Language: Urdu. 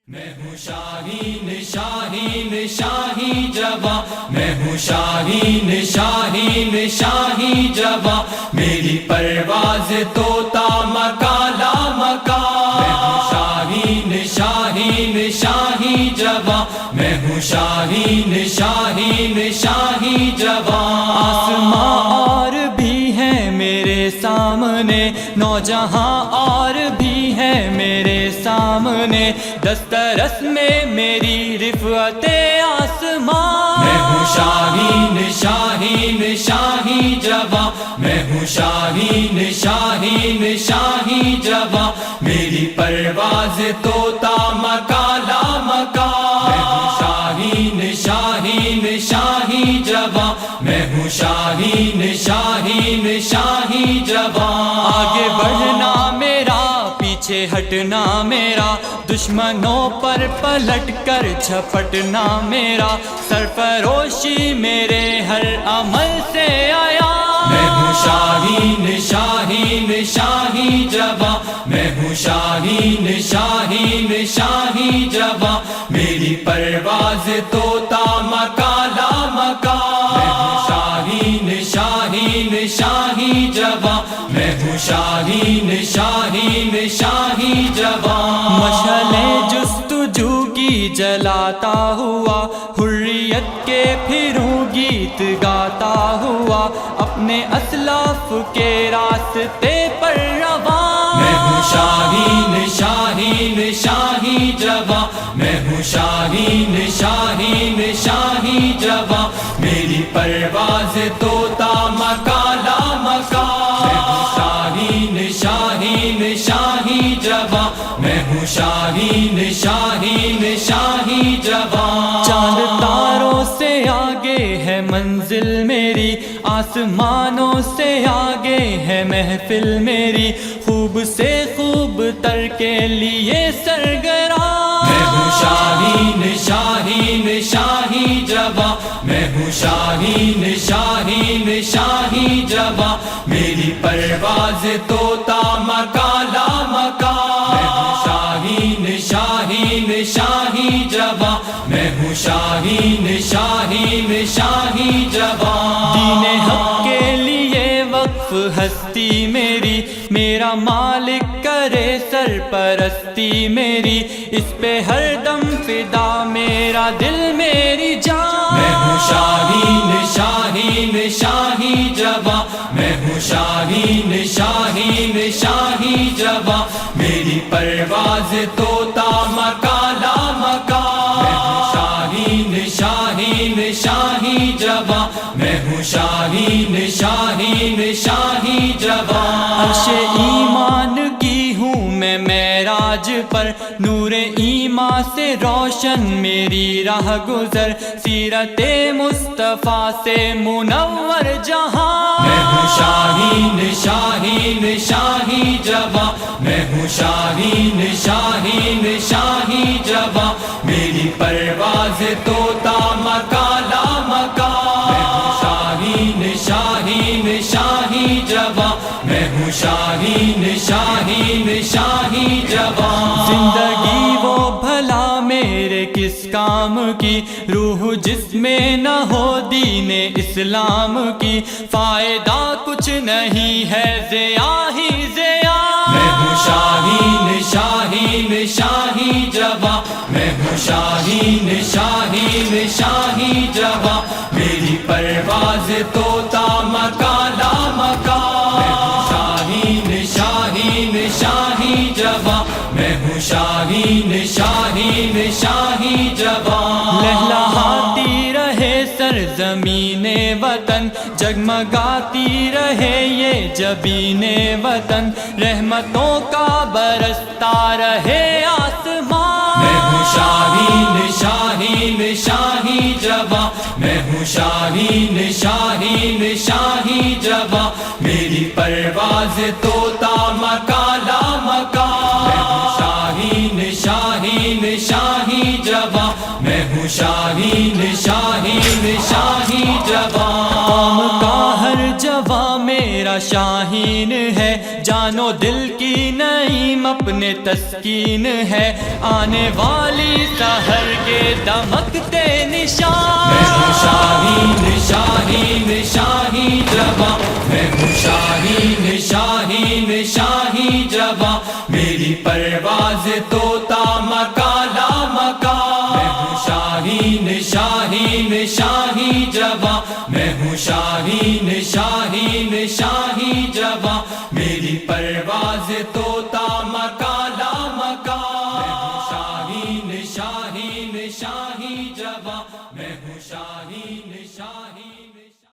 میں ہوں شاہین شاہین شاہی جواں، میں ہوں شاہین شاہین شاہی جواں، میری پرواز طوطا مکالا مکا۔ میں ہوں شاہین شاہین شاہی جواں، میں ہوں شاہین شاہین شاہی جواں۔ آسماں اور بھی ہے میرے سامنے، نوجہاں اور بھی ہے میرے سامنے، دسترس میں میری رفعت آسمان۔ میں ہوں شاہین شاہین شاہی جواں، میں ہوں شاہین شاہین شاہی جواں، میری پرواز طوطا مکالا مکا۔ میں ہوں شاہین شاہین شاہی جواں، میں ہوں شاہین شاہین شاہی جواں۔ آگے بڑھنا میرا، پیچھے ہٹنا میرا، دشمنوں پر پلٹ کر جھپٹنا میرا، سرفروشی میرے ہر عمل سے آیا۔ میں ہوں شاہین شاہین شاہی جواں، میں ہوں شاہین شاہین شاہی جواں، میری پرواز طوطا مکالا مکا۔ میں ہوں شاہین شاہین شاہی جواں، میں ہوں شاہین شاہین شاہی جواں۔ مشعلیں جستجو کی جلاتا ہوا، حریت کے پھروں گیت گاتا ہوا، اپنے اسلاف کے راستے پر رواں۔ میں ہوں شاہین شاہین شاہی جواں، میں ہوں شاہین شاہین شاہی جواں، میری پرواز طوطا مکالا مکا۔ میں ہوں شاہین شاہین شاہی جواں، میں ہوں شاہین شاہین شاہی جواں۔ چاند تاروں سے آگے ہے منزل میری، آسمانوں سے آگے ہے محفل میری، خوب سے خوب تر کے لیے سرگراں۔ میں ہوں شاہین شاہین شاہی جواں، میں ہوں شاہین شاہین شاہی جواں، میری پرواز طوطا مکالا مکا۔ میں ہوں شاہین شاہین شاہی جواں، میں ہوں شاہین شاہین شاہی جواں۔ دین حق کے لیے وقف ہستی میری، میرا مالک کرے سرپرستی میری، اس پہ ہر دم فدا میرا دل میری جان۔ میں ہوں شاہین شاہین شاہی جواں، میں ہوں شاہین شاہین شاہی جواں، میری پرواز طوطا مکالا مکا۔ میں ہوں شاہین شاہین شاہی جواں، میں ہوں شاہین شاہین شاہی جواں۔ عرش ایمان کی ہوں میں معراج پر، نور ایمان سے روشن میری راہ گزر، سیرت مصطفیٰ سے منور جہاں۔ میں ہوں شاہین شاہین شاہی جواں، میں ہوں شاہین شاہین شاہی جواں، میری پرواز طوطا مکالا مکا۔ میں ہوں شاہین شاہین شاہی جواں، میں ہوں شاہین شاہین شاہی جواں۔ زندگی وہ بھلا میرے کس کام کی، روح جس میں نہ ہو دین اسلام کی، فائدہ کچھ نہیں ہے ضیاء ہی ضیاء۔ میں ہوں شاہین شاہین شاہی جواں، میں ہوں شاہین شاہین شاہی جواں، میری پرواز طوطا مکالا مکا۔ میں ہوں شاہین شاہین شاہی جواں، میں ہوں شاہین شاہین شاہی جواں۔ لہلہاتی رہے سرزمین وطن، جگمگاتی رہے یہ جبین وطن، رحمتوں کا برستا رہے آسمان۔ میں ہوں شاہین شاہین شاہی جواں، میں ہوں شاہین شاہین شاہی جواں، میری پرواز طوطا مکالا مکا۔ میں ہوں شاہین شاہین شاہی جواں، میں ہوں شاہین شاہین شاہی جواں۔ قوم کا ہر جواں میرا میرا شاہین ہے، جانو دل کی نعیم اپنے تسکین ہے، آنے والی سحر کے دمکتے نشان۔ میں ہوں شاہین شاہین شاہی جواں، میں ہوں شاہین شاہین شاہی جواں، میری پرواز طوطا مکالا مکا۔ میں ہوں شاہین شاہین شاہی جواں، میں ہوں شاہین شاہین شاہی جواں، میری پرواز طوطا